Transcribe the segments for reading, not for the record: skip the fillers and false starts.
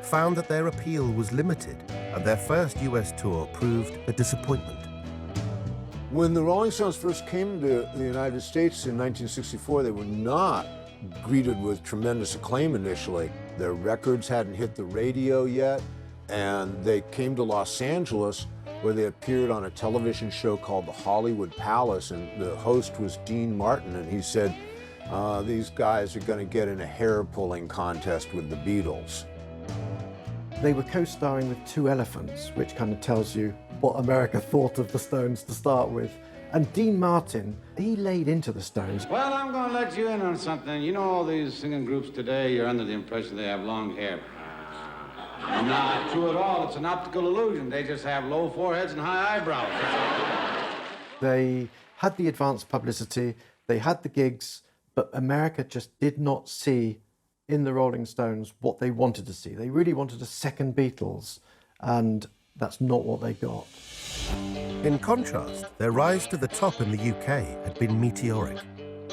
found that their appeal was limited, and their first US tour proved a disappointment. When the Rolling Stones first came to the United States in 1964, they were not greeted with tremendous acclaim initially. Their records hadn't hit the radio yet, and they came to Los Angeles, where they appeared on a television show called The Hollywood Palace, and the host was Dean Martin, and he said, these guys are going to get in a hair-pulling contest with the Beatles. They were co-starring with Two Elephants, which kind of tells you what America thought of the Stones to start with. And Dean Martin, he laid into the Stones. Well, I'm going to let you in on something. You know, all these singing groups today, you're under the impression they have long hair. Not true at all. It's an optical illusion. They just have low foreheads and high eyebrows. They had the advanced publicity, they had the gigs, but America just did not see in the Rolling Stones what they wanted to see. They really wanted a second Beatles, and that's not what they got. In contrast, their rise to the top in the UK had been meteoric.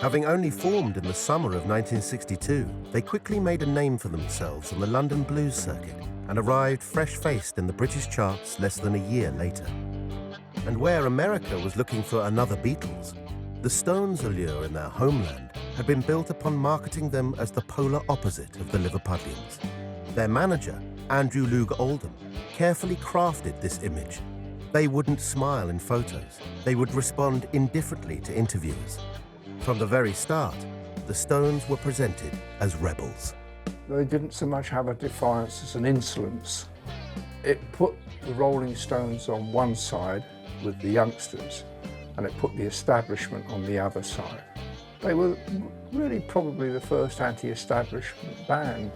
Having only formed in the summer of 1962, they quickly made a name for themselves on the London blues circuit and arrived fresh-faced in the British charts less than a year later. And where America was looking for another Beatles, the Stones' allure in their homeland had been built upon marketing them as the polar opposite of the Liverpudlians. Their manager, Andrew Loog Oldham, carefully crafted this image. They wouldn't smile in photos. They would respond indifferently to interviewers. From the very start, the Stones were presented as rebels. They didn't so much have a defiance as an insolence. It put the Rolling Stones on one side with the youngsters, and it put the establishment on the other side. They were really probably the first anti-establishment band.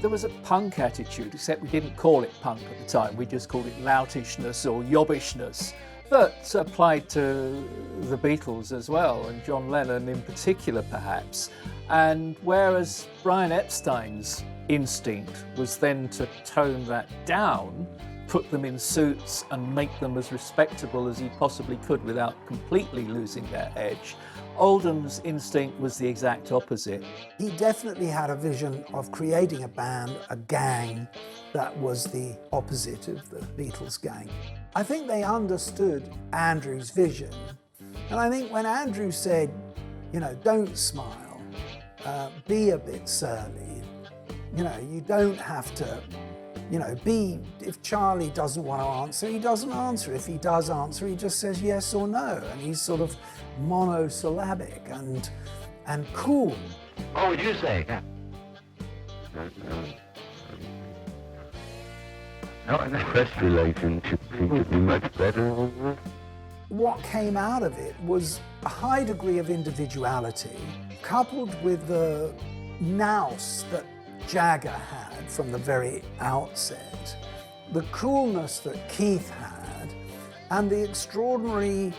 There was a punk attitude, except we didn't call it punk at the time, we just called it loutishness or yobbishness, that applied to the Beatles as well, and John Lennon in particular perhaps. And whereas Brian Epstein's instinct was then to tone that down, put them in suits and make them as respectable as he possibly could without completely losing their edge, Oldham's instinct was the exact opposite. He definitely had a vision of creating a band, a gang, that was the opposite of the Beatles gang. I think they understood Andrew's vision. And I think when Andrew said, you know, don't smile, be a bit surly, you know, you don't have to, you know, if Charlie doesn't want to answer, he doesn't answer. If he does answer, he just says yes or no. And he's sort of monosyllabic and cool. What would you say? No, in a press relationship could be much better. What came out of it was a high degree of individuality, coupled with the nous that Jagger had from the very outset, the coolness that Keith had, and the extraordinary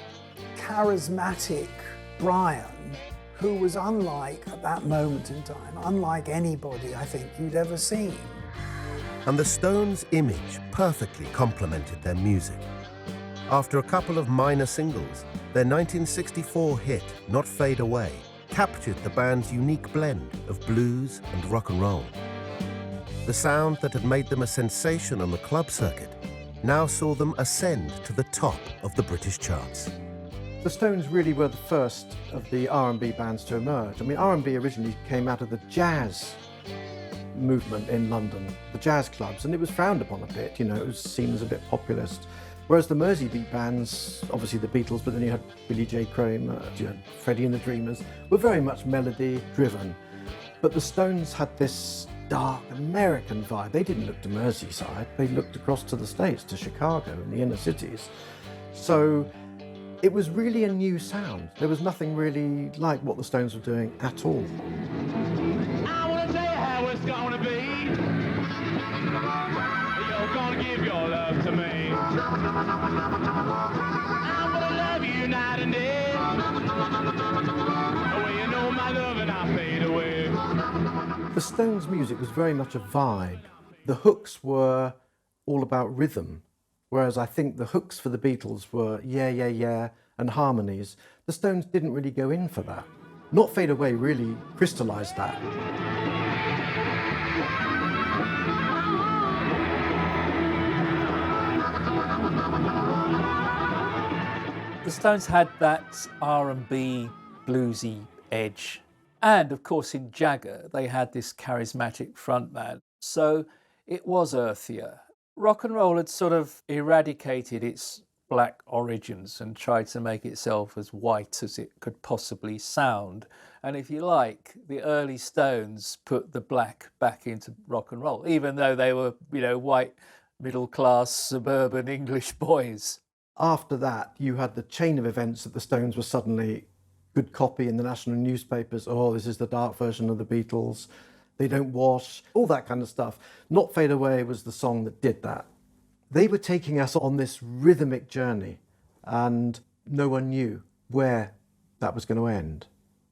charismatic Brian, who was unlike, at that moment in time, unlike anybody I think you'd ever seen. And the Stones' image perfectly complemented their music. After a couple of minor singles, their 1964 hit, Not Fade Away, captured the band's unique blend of blues and rock and roll. The sound that had made them a sensation on the club circuit now saw them ascend to the top of the British charts. The Stones really were the first of the R&B bands to emerge. I mean, R&B originally came out of the jazz movement in London, the jazz clubs, and it was frowned upon a bit, you know, it was seen as a bit populist. Whereas the Merseybeat bands, obviously the Beatles, but then you had Billy J. Kramer, you had Freddie and the Dreamers, were very much melody-driven. But the Stones had this dark American vibe. They didn't look to Merseyside, they looked across to the States, to Chicago and the inner cities. So it was really a new sound. There was nothing really like what the Stones were doing at all. I want to tell you how it's going to be. You're going to give your love to me. I'm going to love you night and day. Well, you know my love and I fade away. The Stones' music was very much a vibe. The hooks were all about rhythm, whereas I think the hooks for the Beatles were yeah, yeah, yeah, and harmonies. The Stones didn't really go in for that. Not Fade Away really crystallised that. The Stones had that R&B bluesy edge. And of course in Jagger, they had this charismatic frontman. So it was earthier. Rock and roll had sort of eradicated its black origins and tried to make itself as white as it could possibly sound. And if you like, the early Stones put the black back into rock and roll, even though they were, white, middle-class, suburban English boys. After that, you had the chain of events that the Stones were suddenly good copy in the national newspapers. Oh, this is the dark version of the Beatles. They don't wash, all that kind of stuff. Not Fade Away was the song that did that. They were taking us on this rhythmic journey, and no one knew where that was going to end.